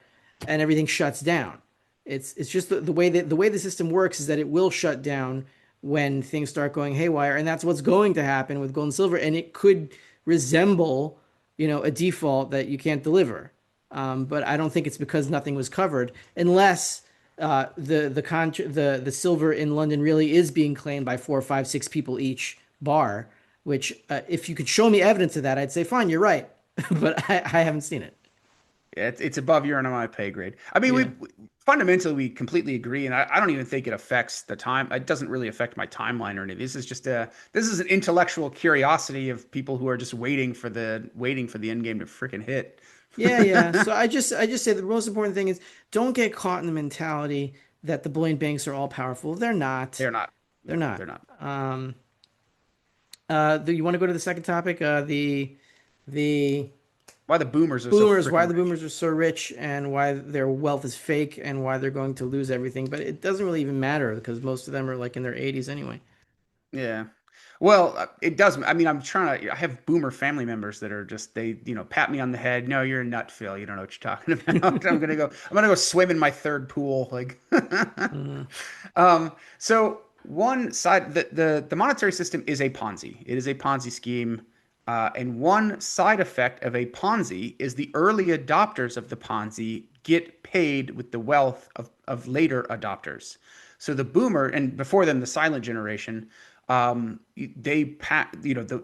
[SPEAKER 2] and everything shuts down. It's just the way that the way the system works is that it will shut down when things start going haywire, and that's what's going to happen with gold and silver, and it could resemble, a default that you can't deliver. But I don't think it's because nothing was covered, unless the silver in London really is being claimed by four, five, six people each bar. Which, if you could show me evidence of that, I'd say fine, you're right, but I haven't seen it.
[SPEAKER 4] Yeah, it's above your and my pay grade. I mean,
[SPEAKER 2] Yeah.
[SPEAKER 4] fundamentally we completely agree, and I don't even think it affects the time. It doesn't really affect my timeline or anything. This is an intellectual curiosity of people who are just waiting for the end game to freaking hit.
[SPEAKER 2] Yeah, yeah. So I just say the most important thing is don't get caught in the mentality that the bullion banks are all powerful. They're not.
[SPEAKER 4] They're not.
[SPEAKER 2] They're
[SPEAKER 4] No,
[SPEAKER 2] not.
[SPEAKER 4] they're not.
[SPEAKER 2] Do you want to go to the second topic? The
[SPEAKER 4] Why the boomers are so
[SPEAKER 2] boomers, why
[SPEAKER 4] freaking
[SPEAKER 2] the
[SPEAKER 4] rich?
[SPEAKER 2] boomers are so rich and why their wealth is fake and why they're going to lose everything. But it doesn't really even matter because most of them are like in their 80s anyway.
[SPEAKER 4] Yeah. Well, it does. I mean, I have boomer family members that are just, they, pat me on the head. No, you're a nut, Phil. You don't know what you're talking about. I'm going to go swim in my third pool. Like,
[SPEAKER 2] Mhm.
[SPEAKER 4] so one side, the monetary system is a Ponzi. It is a Ponzi scheme. And one side effect of a Ponzi is the early adopters of the Ponzi get paid with the wealth of later adopters. So the boomer, and before them, the silent generation, the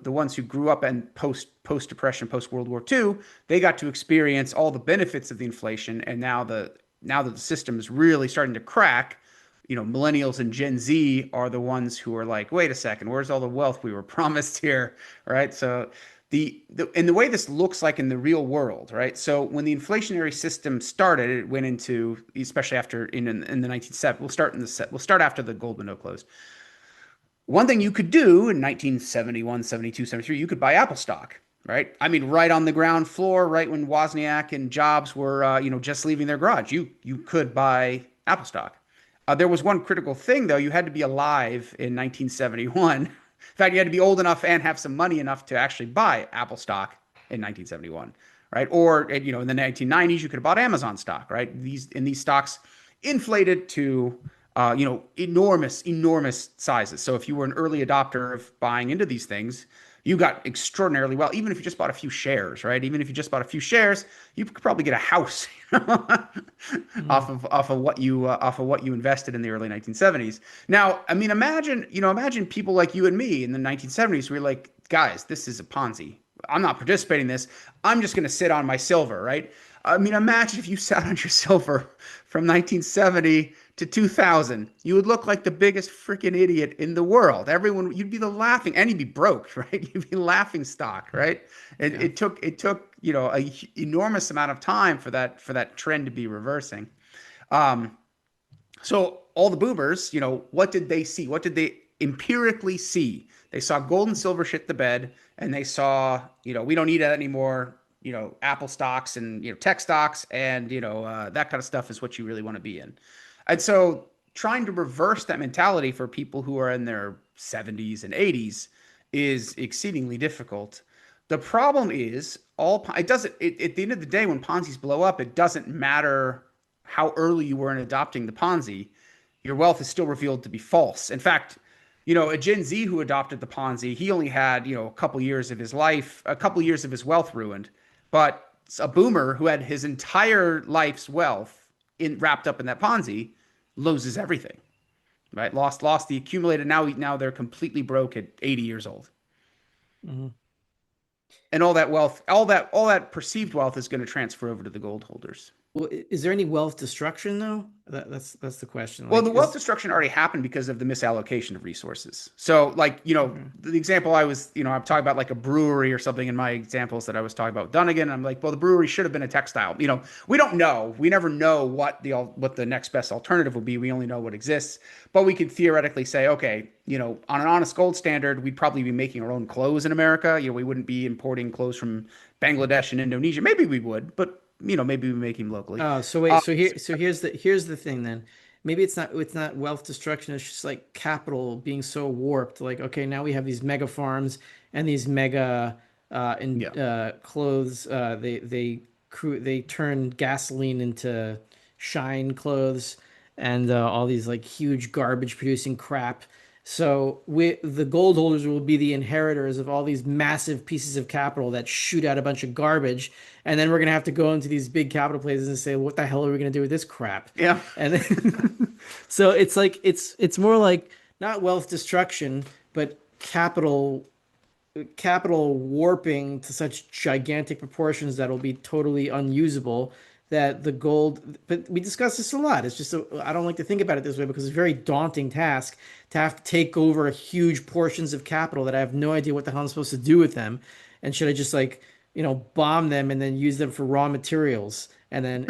[SPEAKER 4] ones who grew up and post depression, post World War II, they got to experience all the benefits of the inflation, and now that the system is really starting to crack, millennials and Gen Z are the ones who are like, wait a second, where's all the wealth we were promised here, right? So and the way this looks like in the real world, right? So when the inflationary system started, it went into, especially after in the 1970s. We'll start after the gold window closed. One thing you could do in 1971, 72, 73, you could buy Apple stock, right? I mean, right on the ground floor, right when Wozniak and Jobs were, just leaving their garage, you could buy Apple stock. There was one critical thing, though. You had to be alive in 1971. In fact, you had to be old enough and have some money enough to actually buy Apple stock in 1971, right? Or, in the 1990s, you could have bought Amazon stock, right? These stocks inflated to enormous sizes. So if you were an early adopter of buying into these things, you got extraordinarily well. Even if you just bought a few shares, right? Even if you just bought a few shares, you could probably get a house
[SPEAKER 2] Mm.
[SPEAKER 4] off of what you invested in the early 1970s. Now, I mean, imagine people like you and me in the 1970s. We're like, guys, this is a Ponzi. I'm not participating in this. I'm just going to sit on my silver, right? I mean, imagine if you sat on your silver from 1970 to 2000. You would look like the biggest freaking idiot in the world. Everyone, you'd be the laughing, and you'd be broke, right? You'd be laughing stock, right? It,
[SPEAKER 2] Yeah.
[SPEAKER 4] it took a enormous amount of time for that trend to be reversing. Um, so all the boomers, what did they see? What did they empirically see? They saw gold and silver shit the bed, and they saw, we don't need that anymore. Apple stocks and tech stocks and that kind of stuff is what you really want to be in. And so trying to reverse that mentality for people who are in their 70s and 80s is exceedingly difficult. The problem is it doesn't at the end of the day when Ponzi's blow up, it doesn't matter how early you were in adopting the Ponzi, your wealth is still revealed to be false. In fact, a Gen Z who adopted the Ponzi, he only had, a couple years of his life, a couple years of his wealth ruined. But a boomer who had his entire life's wealth wrapped up in that Ponzi loses everything, right? Lost the accumulated. Now they're completely broke at 80 years old.
[SPEAKER 2] Hmm.
[SPEAKER 4] And all that wealth, all that perceived wealth is going to transfer over to the gold holders.
[SPEAKER 2] Well, is there any wealth destruction though? That's the question.
[SPEAKER 4] Well,
[SPEAKER 2] Like,
[SPEAKER 4] the wealth destruction already happened because of the misallocation of resources. So, like,
[SPEAKER 2] okay.
[SPEAKER 4] the example I'm talking about like a brewery or something in my examples that I was talking about with Dunnigan. I'm like, well, the brewery should have been a textile. We don't know. We never know what the next best alternative will be. We only know what exists. But we could theoretically say, okay, on an honest gold standard, we'd probably be making our own clothes in America. We wouldn't be importing clothes from Bangladesh and Indonesia. Maybe we would, but maybe we make them locally.
[SPEAKER 2] Oh, so wait, so here's the thing then. Maybe it's not wealth destruction, it's just like capital being so warped. Like, okay, now we have these mega farms and these mega in
[SPEAKER 4] Yeah.
[SPEAKER 2] clothes. They turn gasoline into shine clothes and all these like huge garbage producing crap. So the gold holders will be the inheritors of all these massive pieces of capital that shoot out a bunch of garbage, and then we're gonna have to go into these big capital places and say, what the hell are we gonna do with this crap?
[SPEAKER 4] Yeah.
[SPEAKER 2] And then, so it's like it's more like not wealth destruction, but capital warping to such gigantic proportions that will be totally unusable that the gold. But we discuss this a lot. It's just I don't like to think about it this way because it's a very daunting task to have to take over huge portions of capital that I have no idea what the hell I'm supposed to do with them. And should I just like bomb them and then use them for raw materials and then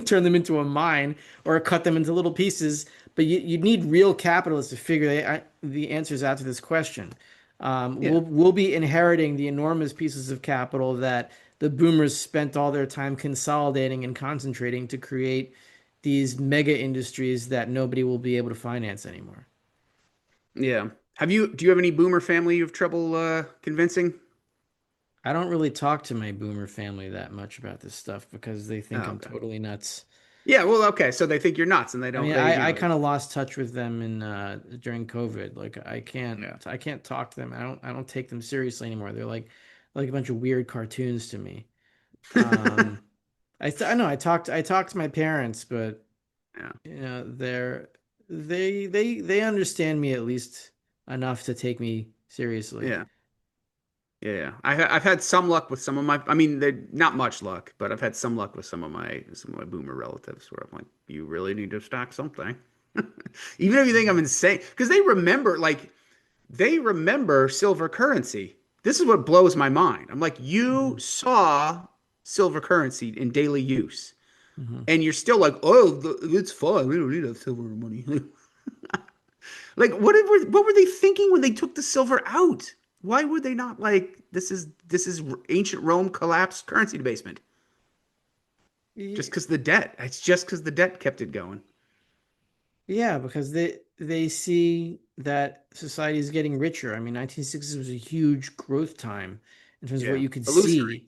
[SPEAKER 2] turn them into a mine or cut them into little pieces? But you need real capitalists to figure the answers out to this question.
[SPEAKER 4] Yeah.
[SPEAKER 2] We'll be inheriting the enormous pieces of capital that the boomers spent all their time consolidating and concentrating to create these mega industries that nobody will be able to finance anymore.
[SPEAKER 4] Yeah. Do you have any boomer family you have trouble convincing?
[SPEAKER 2] I don't really talk to my boomer family that much about this stuff because they think
[SPEAKER 4] Oh,
[SPEAKER 2] I'm
[SPEAKER 4] okay.
[SPEAKER 2] totally nuts.
[SPEAKER 4] Yeah, well, okay. So they think you're nuts and they
[SPEAKER 2] I
[SPEAKER 4] don't
[SPEAKER 2] mean,
[SPEAKER 4] they
[SPEAKER 2] I kind of lost touch with them in during COVID. Like I can't talk to them. I don't take them seriously anymore. They're like a bunch of weird cartoons to me. Um, I know I talked to my parents, but
[SPEAKER 4] yeah.
[SPEAKER 2] they understand me at least enough to take me seriously.
[SPEAKER 4] Yeah. Yeah. I've had some luck with some of my I mean, they're not much luck, but I've had some luck with some of my boomer relatives where I'm like, you really need to stack something. Even if you think I'm insane, because they remember silver currency. This is what blows my mind. I'm like, you
[SPEAKER 2] Mhm.
[SPEAKER 4] saw silver currency in daily use,
[SPEAKER 2] Mhm.
[SPEAKER 4] and you're still like, oh, it's fine. We don't need that silver money. Like, what were they thinking when they took the silver out? Why were they not like, this is ancient Rome collapsed currency debasement? Just because the debt. It's just because the debt kept it going.
[SPEAKER 2] Yeah, because they see that society is getting richer. I mean, 1960s was a huge growth time in terms of what
[SPEAKER 4] Yeah,
[SPEAKER 2] you could
[SPEAKER 4] illusory.
[SPEAKER 2] see,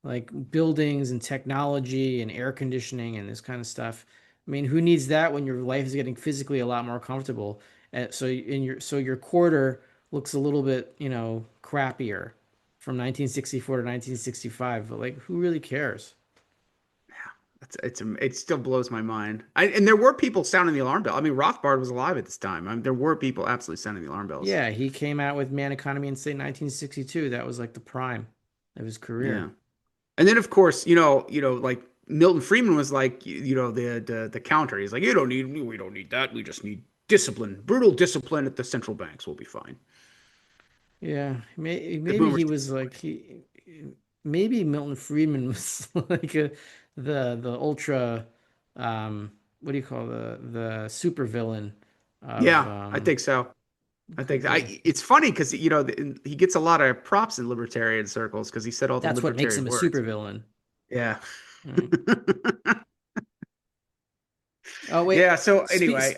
[SPEAKER 2] like buildings and technology and air conditioning and this kind of stuff. I mean, who needs that when your life is getting physically a lot more comfortable? And so your quarter looks a little bit, crappier from 1964 to 1965, but like who really cares?
[SPEAKER 4] It still blows my mind. And there were people sounding the alarm bell. I mean, Rothbard was alive at this time. I mean, there were people absolutely sounding the alarm bells.
[SPEAKER 2] Yeah, he came out with Man Economy in say 1962. That was like the prime. of his
[SPEAKER 4] Yeah.
[SPEAKER 2] career.
[SPEAKER 4] And then of course, like Milton Friedman was like, the counter. He's like, we don't need that. We just need discipline, brutal discipline at the central banks. We'll be fine.
[SPEAKER 2] Yeah,
[SPEAKER 4] The
[SPEAKER 2] maybe
[SPEAKER 4] boomers.
[SPEAKER 2] he was like maybe Milton Friedman was like the ultra what do you call the super villain of
[SPEAKER 4] Yeah, I think so. I think
[SPEAKER 2] the
[SPEAKER 4] it's funny because he gets a lot of props in libertarian circles because he said all the
[SPEAKER 2] that's what makes
[SPEAKER 4] libertarian
[SPEAKER 2] him a
[SPEAKER 4] words.
[SPEAKER 2] super villain.
[SPEAKER 4] Yeah.
[SPEAKER 2] Right. Oh wait,
[SPEAKER 4] Yeah. So
[SPEAKER 2] spe
[SPEAKER 4] anyway,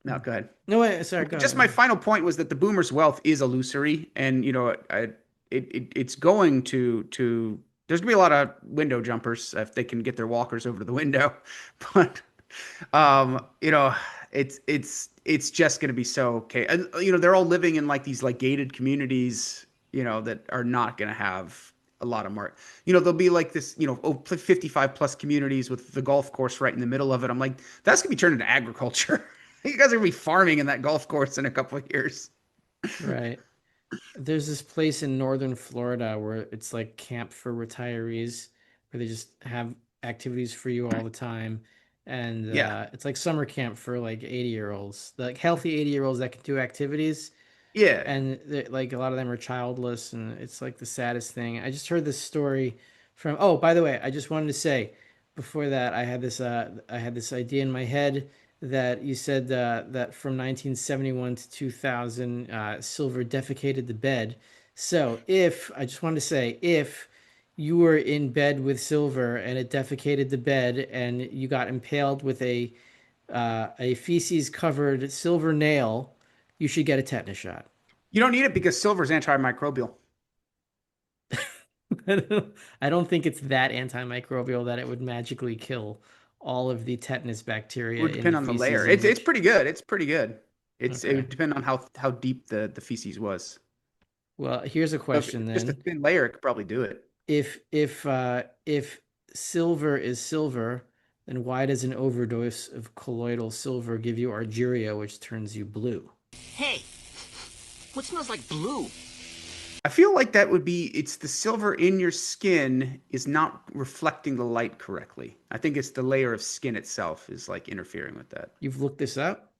[SPEAKER 4] no, go ahead.
[SPEAKER 2] no wait, sorry, go
[SPEAKER 4] Just my
[SPEAKER 2] ahead.
[SPEAKER 4] final point was that the boomers' wealth is illusory, and it's going to there's gonna be a lot of window jumpers if they can get their walkers over to the window, but you know, it's just gonna be so okay. And they're all living in like these like gated communities, that are not gonna have a lot of mark. There'll be like this, 55 plus communities with the golf course right in the middle of it. I'm like, that's gonna be turned into agriculture. You guys are gonna be farming in that golf course in a couple of years.
[SPEAKER 2] Right. There's this place in northern Florida where it's like camp for retirees, where they just have activities for you all the time. And
[SPEAKER 4] Yeah,
[SPEAKER 2] it's like summer camp for like 80-year-olds, like healthy 80-year-olds that can do activities.
[SPEAKER 4] yeah.
[SPEAKER 2] And like a lot of them are childless, and it's like the saddest thing. I just heard this story from. Oh, by the way, I just wanted to say before that I had this idea in my head that you said that from 1971 to 2000, silver defecated the bed. So if I just wanted to say if you were in bed with silver and it defecated the bed and you got impaled with a feces covered silver nail, you should get a tetanus shot.
[SPEAKER 4] You don't need it because silver is antimicrobial.
[SPEAKER 2] I don't think it's that antimicrobial that it would magically kill all of the tetanus
[SPEAKER 4] It
[SPEAKER 2] bacteria
[SPEAKER 4] would
[SPEAKER 2] in
[SPEAKER 4] depend
[SPEAKER 2] the
[SPEAKER 4] on the layer.
[SPEAKER 2] feces in
[SPEAKER 4] It's
[SPEAKER 2] which.
[SPEAKER 4] pretty good. It's pretty good. It
[SPEAKER 2] Okay.
[SPEAKER 4] would depend on how deep the feces was.
[SPEAKER 2] Well, here's a
[SPEAKER 4] So if
[SPEAKER 2] question
[SPEAKER 4] it's just a
[SPEAKER 2] then.
[SPEAKER 4] thin layer, it could probably do it.
[SPEAKER 2] If silver is silver, then why does an overdose of colloidal silver give you argyria, which turns you blue?
[SPEAKER 1] Hey, what smells like blue?
[SPEAKER 4] I feel like that would be it's the silver in your skin is not reflecting the light correctly. I think it's the layer of skin itself is like interfering with that.
[SPEAKER 2] You've looked this up?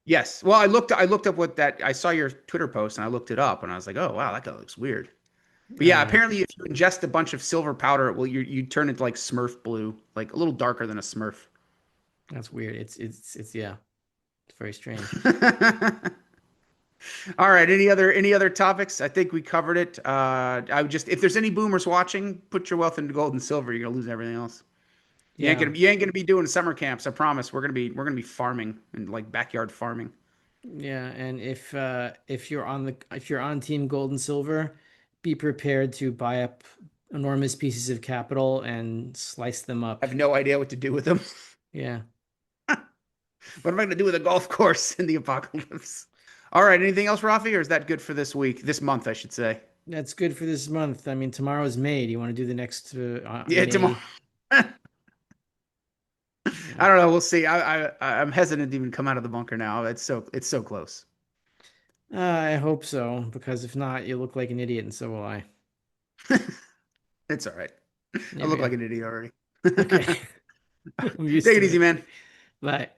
[SPEAKER 4] Yes. Well, I looked up what that I saw your Twitter post and I looked it up and I was like, "Oh, wow, that guy looks weird." But
[SPEAKER 2] Oh
[SPEAKER 4] yeah,
[SPEAKER 2] yeah,
[SPEAKER 4] apparently if you ingest a bunch of silver powder, well you turn it like Smurf blue, like a little darker than a Smurf.
[SPEAKER 2] that's weird. It's yeah, it's very strange.
[SPEAKER 4] All right, any other topics? I think we covered it. I would just if there's any boomers watching, put your wealth into gold and silver, you're going to lose everything else. You ain't
[SPEAKER 2] Yeah.
[SPEAKER 4] gonna you ain't gonna be doing summer camps. I promise. We're gonna be farming and like backyard farming.
[SPEAKER 2] Yeah, and if you're on the if you're on Team Gold and Silver, be prepared to buy up enormous pieces of capital and slice them
[SPEAKER 4] I
[SPEAKER 2] up.
[SPEAKER 4] have no idea what to do with them.
[SPEAKER 2] Yeah.
[SPEAKER 4] What am I gonna do with a golf course in the apocalypse? All right. Anything else, Rafi, or is that good for this week? This month, I should say.
[SPEAKER 2] That's good for this month. I mean, tomorrow's May. Do you want to do the next
[SPEAKER 4] Yeah, tomorrow.
[SPEAKER 2] May?
[SPEAKER 4] I don't know. We'll see. I'm hesitant to even come out of the bunker now. It's so close.
[SPEAKER 2] I hope so, because if not, you look like an idiot, and so will I.
[SPEAKER 4] It's all right. I
[SPEAKER 2] There we
[SPEAKER 4] look
[SPEAKER 2] go.
[SPEAKER 4] like an idiot already.
[SPEAKER 2] Okay.
[SPEAKER 4] Take
[SPEAKER 2] I'm used
[SPEAKER 4] it
[SPEAKER 2] to
[SPEAKER 4] easy,
[SPEAKER 2] it.
[SPEAKER 4] man.
[SPEAKER 2] Bye.